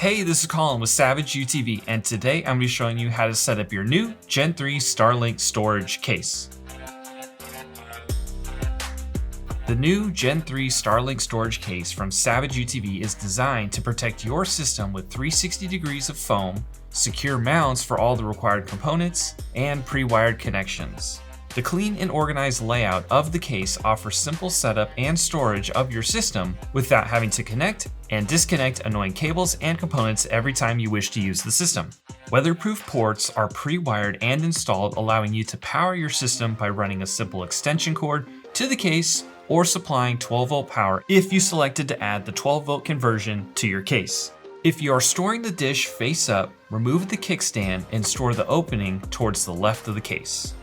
Hey, this is Colin with SavageUTV, and today I'm going to be showing you how to set up your new Gen 3 Starlink storage case. The new Gen 3 Starlink storage case from SavageUTV is designed to protect your system with 360 degrees of foam, secure mounts for all the required components, and pre-wired connections. The clean and organized layout of the case offers simple setup and storage of your system without having to connect and disconnect annoying cables and components every time you wish to use the system. Weatherproof ports are pre-wired and installed, allowing you to power your system by running a simple extension cord to the case or supplying 12-volt power if you selected to add the 12-volt conversion to your case. If you are storing the dish face up, remove the kickstand and store the opening towards the left of the case.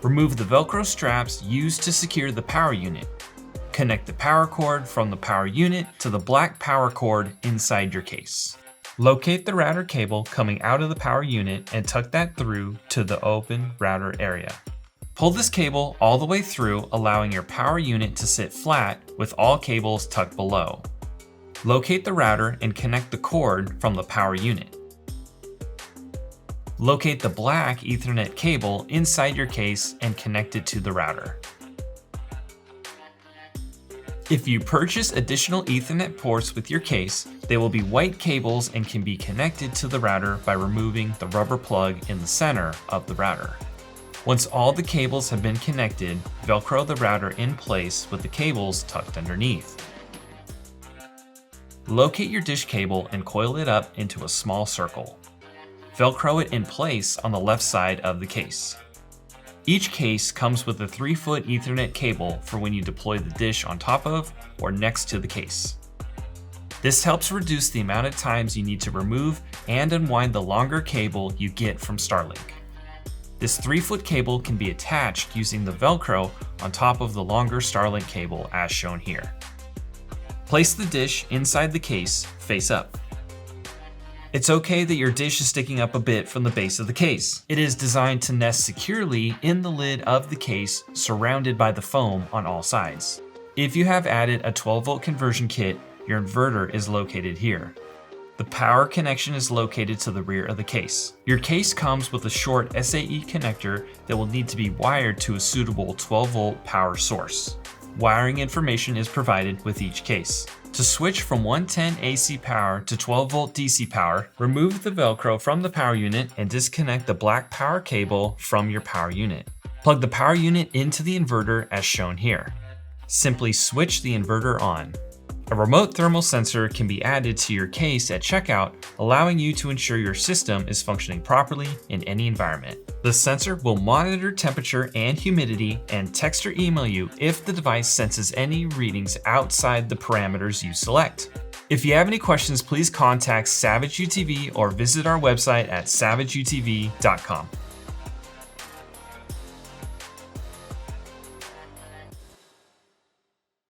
Remove the Velcro straps used to secure the power unit. Connect the power cord from the power unit to the black power cord inside your case. Locate the router cable coming out of the power unit and tuck that through to the open router area. Pull this cable all the way through, allowing your power unit to sit flat with all cables tucked below. Locate the router and connect the cord from the power unit. Locate the black Ethernet cable inside your case and connect it to the router. If you purchase additional Ethernet ports with your case, they will be white cables and can be connected to the router by removing the rubber plug in the center of the router. Once all the cables have been connected, Velcro the router in place with the cables tucked underneath. Locate your dish cable and coil it up into a small circle. Velcro it in place on the left side of the case. Each case comes with a 3-foot Ethernet cable for when you deploy the dish on top of or next to the case. This helps reduce the amount of times you need to remove and unwind the longer cable you get from Starlink. This 3-foot cable can be attached using the Velcro on top of the longer Starlink cable as shown here. Place the dish inside the case face up. It's okay that your dish is sticking up a bit from the base of the case. It is designed to nest securely in the lid of the case, surrounded by the foam on all sides. If you have added a 12-volt conversion kit, your inverter is located here. The power connection is located to the rear of the case. Your case comes with a short SAE connector that will need to be wired to a suitable 12-volt power source. Wiring information is provided with each case. To switch from 110 AC power to 12-volt DC power, remove the Velcro from the power unit and disconnect the black power cable from your power unit. Plug the power unit into the inverter as shown here. Simply switch the inverter on. A remote thermal sensor can be added to your case at checkout, allowing you to ensure your system is functioning properly in any environment. The sensor will monitor temperature and humidity and text or email you if the device senses any readings outside the parameters you select. If you have any questions, please contact SavageUTV or visit our website at SavageUTV.com.